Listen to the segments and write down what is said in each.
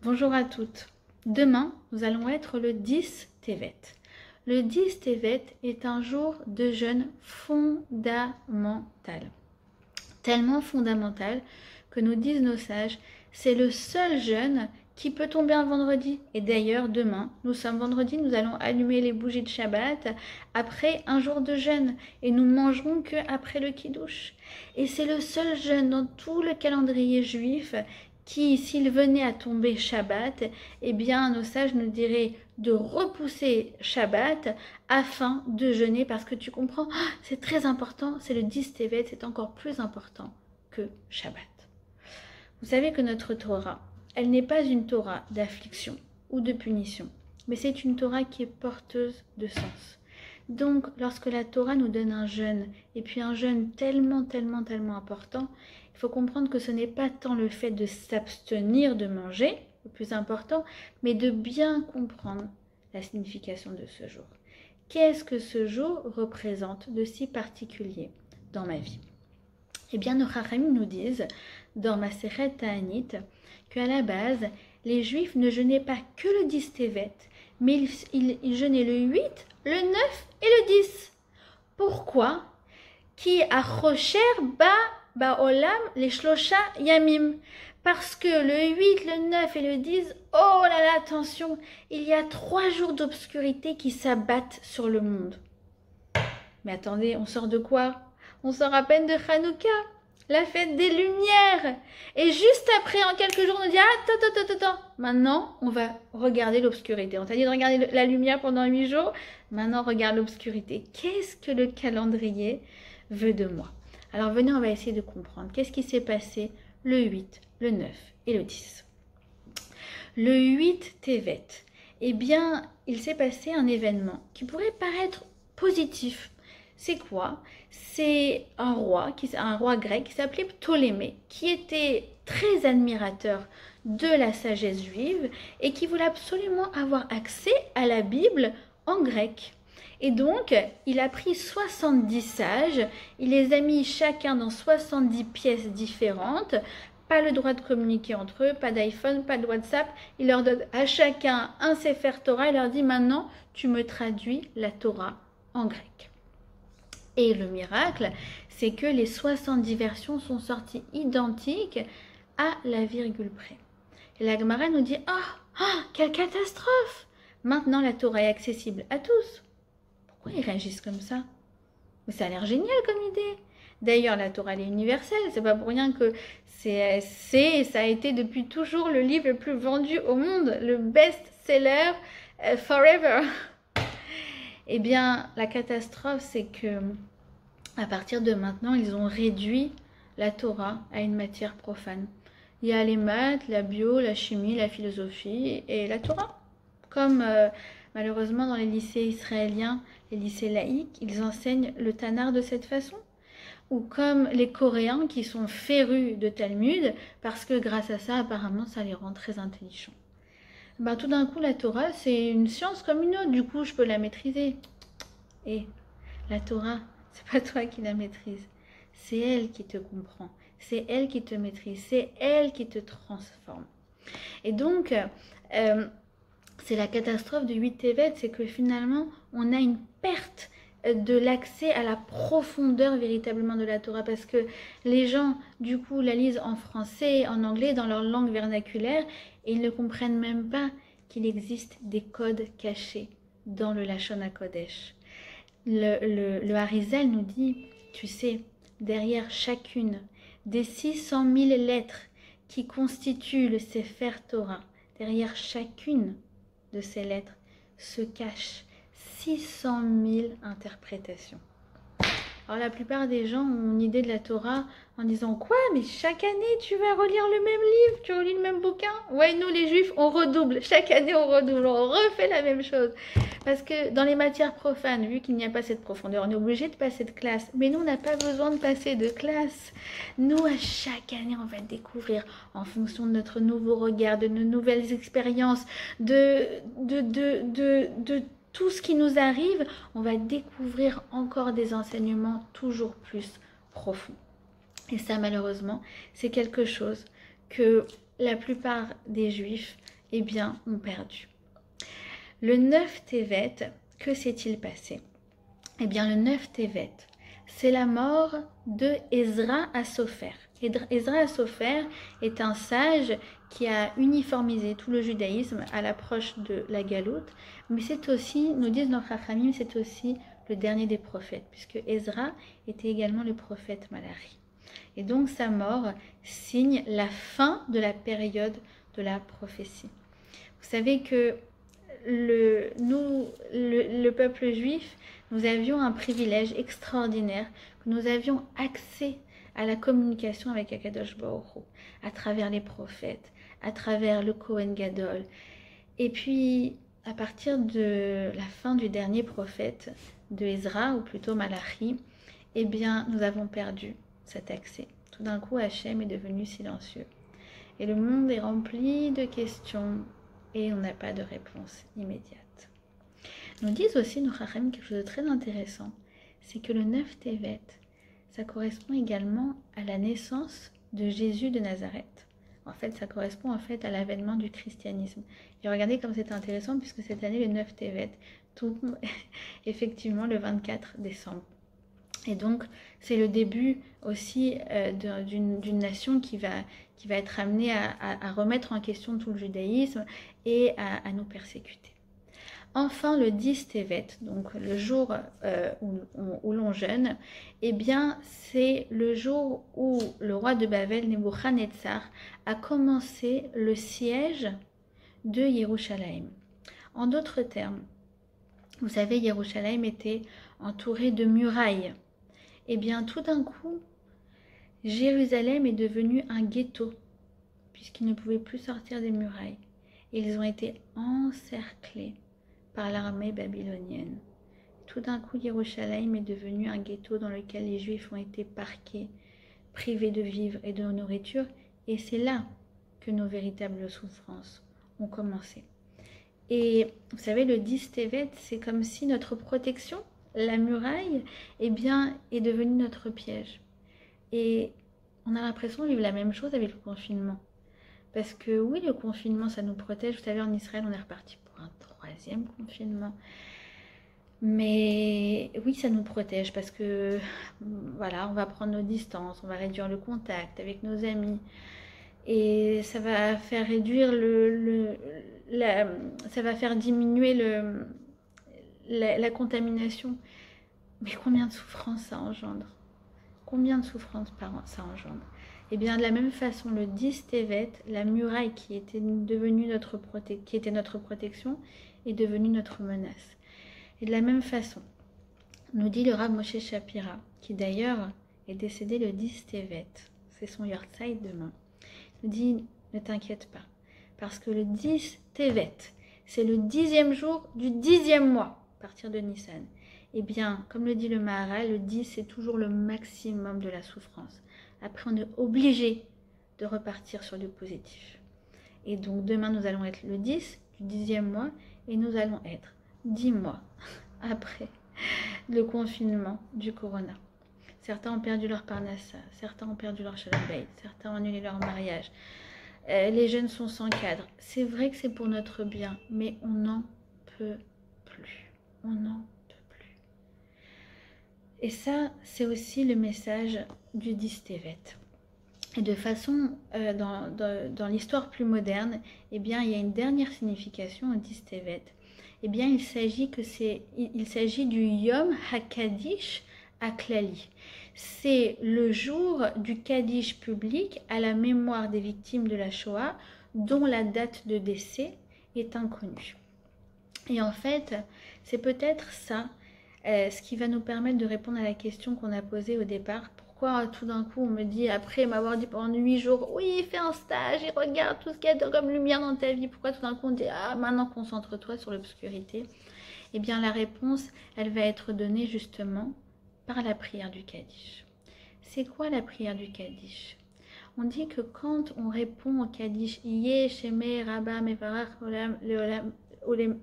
Bonjour à toutes. Demain, nous allons être le 10 Tevet. Le 10 Tevet est un jour de jeûne fondamental. Tellement fondamental que nous disent nos sages, c'est le seul jeûne qui peut tomber un vendredi. Et d'ailleurs, demain, nous sommes vendredi, nous allons allumer les bougies de Shabbat après un jour de jeûne. Et nous mangerons que après le Kiddush. Et c'est le seul jeûne dans tout le calendrier juif qui, s'il venait à tomber Shabbat, eh bien, nos sages nous diraient de repousser Shabbat afin de jeûner, parce que tu comprends, c'est très important, c'est le 10 Tevet, c'est encore plus important que Shabbat. Vous savez que notre Torah, elle n'est pas une Torah d'affliction ou de punition, mais c'est une Torah qui est porteuse de sens. Donc, lorsque la Torah nous donne un jeûne, et puis un jeûne tellement important, il faut comprendre que ce n'est pas tant le fait de s'abstenir de manger, le plus important, mais de bien comprendre la signification de ce jour. Qu'est-ce que ce jour représente de si particulier dans ma vie? Eh bien, nos Chachamim nous disent, dans Masechet Ta'anit, qu'à la base, les Juifs ne jeûnaient pas que le 10 Tevet, mais ils jeûnaient le 8, le 9 et le 10. Pourquoi? Qui achosher ba'olam les shlosha yamim. Parce que le 8, le 9 et le 10, oh là là, attention, il y a 3 jours d'obscurité qui s'abattent sur le monde. Mais attendez, on sort de quoi? On sort à peine de Hanouka, la fête des Lumières. Et juste après, en quelques jours, on nous dit, attends. Maintenant, on va regarder l'obscurité. On t'a dit de regarder la lumière pendant 8 jours. Maintenant, regarde l'obscurité. Qu'est-ce que le calendrier veut de moi? Alors, venez, on va essayer de comprendre. Qu'est-ce qui s'est passé le 8, le 9 et le 10? Le 8 Tevet, eh bien, il s'est passé un événement qui pourrait paraître positif. C'est quoi? C'est un roi grec qui s'appelait Ptolémée, qui était très admirateur de la sagesse juive et qui voulait absolument avoir accès à la Bible en grec. Et donc, il a pris 70 sages, il les a mis chacun dans 70 pièces différentes, pas le droit de communiquer entre eux, pas d'iPhone, pas de WhatsApp. Il leur donne à chacun un Sefer Torah, il leur dit maintenant, tu me traduis la Torah en grec. Et le miracle, c'est que les 70 versions sont sorties identiques à la virgule près. Et la Gemara nous dit, quelle catastrophe! Maintenant, la Torah est accessible à tous. Pourquoi ils réagissent comme ça? Mais ça a l'air génial comme idée. D'ailleurs, la Torah elle est universelle. C'est pas pour rien que ça a été depuis toujours le livre le plus vendu au monde, le best-seller forever. Eh bien, la catastrophe, c'est que à partir de maintenant, ils ont réduit la Torah à une matière profane. Il y a les maths, la bio, la chimie, la philosophie et la Torah. Comme malheureusement dans les lycées israéliens, les lycées laïcs, ils enseignent le Tanar de cette façon. Ou comme les Coréens qui sont férus de Talmud, parce que grâce à ça, apparemment, ça les rend très intelligents. Tout d'un coup, la Torah, c'est une science comme une autre, du coup, je peux la maîtriser. Et la Torah, c'est pas toi qui la maîtrise, c'est elle qui te comprend, c'est elle qui te maîtrise, c'est elle qui te transforme. Et donc, c'est la catastrophe du 8 Tevet, c'est que finalement, on a une perte de l'accès à la profondeur véritablement de la Torah, parce que les gens, du coup, la lisent en français, en anglais, dans leur langue vernaculaire, et ils ne comprennent même pas qu'il existe des codes cachés dans le Lashon HaKodesh. Le Harizal nous dit, tu sais, derrière chacune des 600 000 lettres qui constituent le Sefer Torah, derrière chacune de ces lettres se cachent 600 000 interprétations. Alors la plupart des gens ont une idée de la Torah en disant quoi? Mais chaque année tu vas relire le même livre, tu relis le même bouquin? Ouais, nous les juifs on redouble, chaque année on redouble, on refait la même chose. Parce que dans les matières profanes, vu qu'il n'y a pas cette profondeur, on est obligé de passer de classe. Mais nous on n'a pas besoin de passer de classe. Nous à chaque année on va découvrir en fonction de notre nouveau regard, de nos nouvelles expériences, de tout ce qui nous arrive, on va découvrir encore des enseignements toujours plus profonds. Et ça, malheureusement, c'est quelque chose que la plupart des Juifs eh bien, ont perdu. Le 9 Tevet, que s'est-il passé? Eh bien, le 9 Tevet, c'est la mort de Ezra Asopher. Ezra Asopher est un sage qui a uniformisé tout le judaïsme à l'approche de la Galoute, mais c'est aussi, nous disent nos Chachamim, c'est aussi le dernier des prophètes, puisque Ezra était également le prophète Malachi. Et donc sa mort signe la fin de la période de la prophétie. Vous savez que le peuple juif, nous avions un privilège extraordinaire, que nous avions accès à la communication avec Akadosh Baruch Hu, à travers les prophètes, à travers le Kohen Gadol. Et puis, à partir de la fin du dernier prophète de Ezra, ou plutôt Malachi, eh bien, nous avons perdu cet accès. Tout d'un coup, Hachem est devenu silencieux. Et le monde est rempli de questions et on n'a pas de réponse immédiate. Nous disent aussi, nos Chachamim, quelque chose de très intéressant, c'est que le 9 Tevet, ça correspond également à la naissance de Jésus de Nazareth. En fait, ça correspond en fait à l'avènement du christianisme. Et regardez comme c'est intéressant, puisque cette année, le 9 Tevet tombe effectivement le 24 décembre. Et donc, c'est le début aussi d'une nation qui va être amenée à remettre en question tout le judaïsme et à nous persécuter. Enfin, le 10 Tevet, donc le jour où l'on jeûne, eh bien, c'est le jour où le roi de Babel, Nebuchadnezzar, a commencé le siège de Yerushalayim. En d'autres termes, vous savez, Yerushalayim était entouré de murailles. Eh bien, tout d'un coup, Jérusalem est devenu un ghetto, puisqu'ils ne pouvaient plus sortir des murailles. Ils ont été encerclés par l'armée babylonienne. Tout d'un coup, Yerushalayim est devenu un ghetto dans lequel les Juifs ont été parqués, privés de vivre et de nourriture, et c'est là que nos véritables souffrances ont commencé. Et vous savez, le 10 Tevet, c'est comme si notre protection, la muraille, eh bien, est devenue notre piège. Et on a l'impression de vivre la même chose avec le confinement. Parce que oui, le confinement, ça nous protège. Vous savez, en Israël, on est reparti pour un 3e confinement. Mais oui, ça nous protège parce que, voilà, on va prendre nos distances, on va réduire le contact avec nos amis. Et ça va faire réduire ça va faire diminuer la contamination. Mais combien de souffrances ça engendre? Combien de souffrances ça engendre? Et bien de la même façon, le 10 Tevet, la muraille qui était devenue notre protection est devenue notre menace. Et de la même façon, nous dit le Rav Moshe Shapira, qui d'ailleurs est décédé le 10 Tevet, c'est son Yortzeit demain, nous dit ne t'inquiète pas, parce que le 10 Tevet, c'est le 10e jour du 10e mois, à partir de Nissan. Eh bien, comme le dit le Maharal, le 10 c'est toujours le maximum de la souffrance. Après, on est obligé de repartir sur du positif. Et donc, demain, nous allons être le 10 du 10e mois et nous allons être 10 mois après le confinement du corona. Certains ont perdu leur parnassa, certains ont perdu leur shalom bayit, certains ont annulé leur mariage. Les jeunes sont sans cadre. C'est vrai que c'est pour notre bien, mais on n'en peut plus. On n'en peut plus. Et ça, c'est aussi le message du 10 Tevet. Et de façon, dans l'histoire plus moderne, eh bien, il y a une dernière signification au 10 Tevet. Eh bien, il s'agit du Yom HaKadish HaKlali. C'est le jour du Kaddish public à la mémoire des victimes de la Shoah, dont la date de décès est inconnue. Et en fait, c'est peut-être ça, ce qui va nous permettre de répondre à la question qu'on a posée au départ. Pourquoi tout d'un coup on me dit, après m'avoir dit pendant 8 jours, oui, fais un stage et regarde tout ce qu'il y a comme lumière dans ta vie. Pourquoi tout d'un coup on dit, ah, maintenant concentre-toi sur l'obscurité? Eh bien la réponse, elle va être donnée justement par la prière du Kaddish. C'est quoi la prière du Kaddish? On dit que quand on répond au Kaddish, Yeh Shemeh Rabba Mevarach Oleme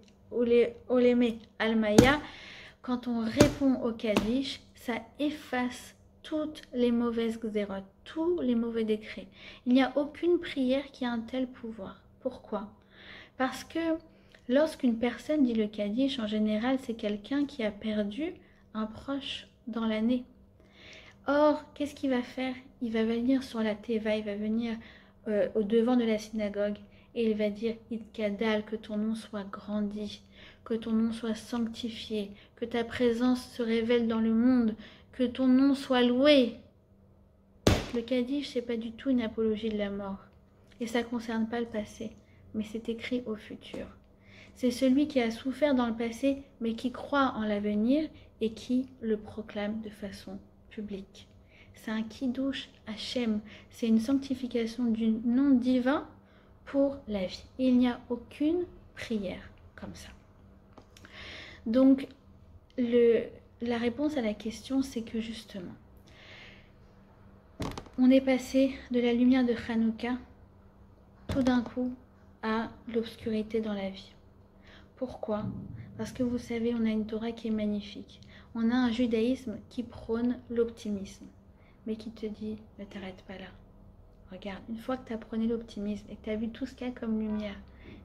Almaya, quand on répond au Kaddish, ça efface toutes les mauvaises xérotes, tous les mauvais décrets. Il n'y a aucune prière qui a un tel pouvoir. Pourquoi? Parce que lorsqu'une personne dit le Kaddish, en général, c'est quelqu'un qui a perdu un proche dans l'année. Or, qu'est-ce qu'il va faire? Il va venir sur la Teva, il va venir au devant de la synagogue et il va dire Itkadal, que ton nom soit grandi, que ton nom soit sanctifié, que ta présence se révèle dans le monde, que ton nom soit loué. Le Kaddish, c'est pas du tout une apologie de la mort. Et ça ne concerne pas le passé, mais c'est écrit au futur. C'est celui qui a souffert dans le passé, mais qui croit en l'avenir et qui le proclame de façon publique. C'est un Kiddush Hachem, c'est une sanctification du nom divin pour la vie. Et il n'y a aucune prière comme ça. Donc, la réponse à la question, c'est que justement, on est passé de la lumière de Hanouka tout d'un coup à l'obscurité dans la vie. Pourquoi? Parce que vous savez, on a une Torah qui est magnifique. On a un judaïsme qui prône l'optimisme, mais qui te dit, ne t'arrête pas là. Regarde, une fois que tu as prôné l'optimisme et que tu as vu tout ce qu'il y a comme lumière,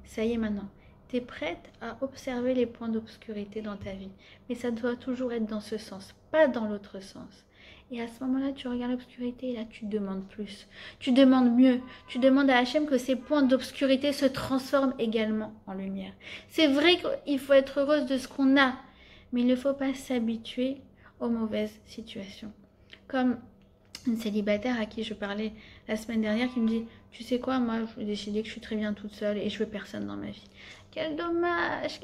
ça y est maintenant, tu es prête à observer les points d'obscurité dans ta vie. Mais ça doit toujours être dans ce sens, pas dans l'autre sens. Et à ce moment-là, tu regardes l'obscurité et là, tu demandes plus. Tu demandes mieux. Tu demandes à Hachem que ces points d'obscurité se transforment également en lumière. C'est vrai qu'il faut être heureuse de ce qu'on a, mais il ne faut pas s'habituer aux mauvaises situations. Comme une célibataire à qui je parlais la semaine dernière qui me dit « Tu sais quoi, moi, j'ai décidé que je suis très bien toute seule et je veux personne dans ma vie. » Quel dommage,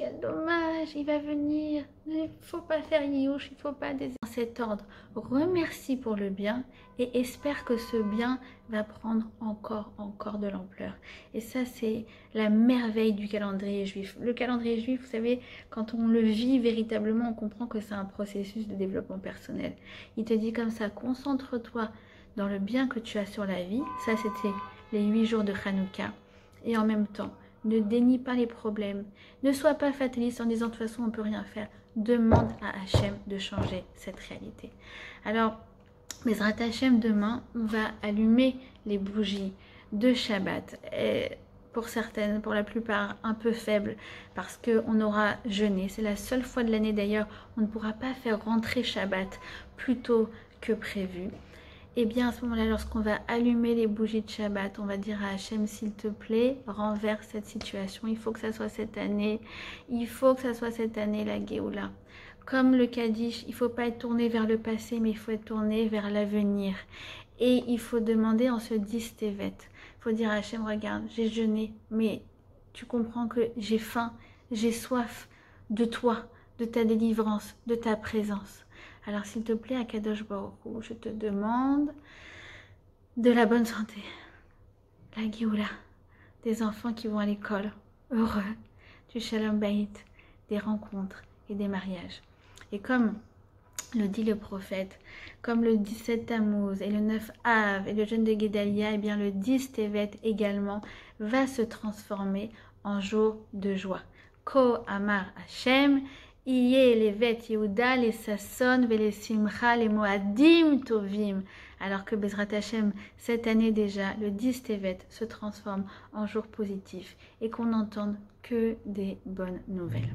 il va venir. Il ne faut pas faire Yiyush, il ne faut pas désirer cet ordre. Remercie pour le bien et espère que ce bien va prendre encore de l'ampleur. Et ça, c'est la merveille du calendrier juif. Le calendrier juif, vous savez, quand on le vit véritablement, on comprend que c'est un processus de développement personnel. Il te dit comme ça, concentre-toi dans le bien que tu as sur la vie. Ça, c'était les 8 jours de Hanouka. Et en même temps, ne dénie pas les problèmes. Ne sois pas fataliste en disant de toute façon on ne peut rien faire. Demande à Hachem de changer cette réalité. Alors, Bezrat Hachem, demain, on va allumer les bougies de Shabbat. Et pour certaines, pour la plupart, un peu faibles, parce qu'on aura jeûné. C'est la seule fois de l'année d'ailleurs, on ne pourra pas faire rentrer Shabbat plus tôt que prévu. Et bien à ce moment-là, lorsqu'on va allumer les bougies de Shabbat, on va dire à Hachem, s'il te plaît, renverse cette situation. Il faut que ça soit cette année. Il faut que ça soit cette année, la Géoula. Comme le Kaddish, il ne faut pas être tourné vers le passé, mais il faut être tourné vers l'avenir. Et il faut demander en ce 10 Tevet. Il faut dire à Hachem, regarde, j'ai jeûné, mais tu comprends que j'ai faim, j'ai soif de toi, de ta délivrance, de ta présence. Alors s'il te plaît, Akadosh Baruch Hu, je te demande de la bonne santé, la Géoula, des enfants qui vont à l'école, heureux, du Shalom Bayit, des rencontres et des mariages. Et comme le dit le prophète, comme le 17 Tammuz et le 9 Av et le jeûne de Guédalia, et bien le 10 Tevet également va se transformer en jour de joie. Ko Amar Hashem, Iye levet Yehuda, les Sasson, les Simcha, les Moadim Tovim. Alors que Bezrat Hashem, cette année déjà, le 10 Tevet se transforme en jour positif et qu'on n'entende que des bonnes nouvelles.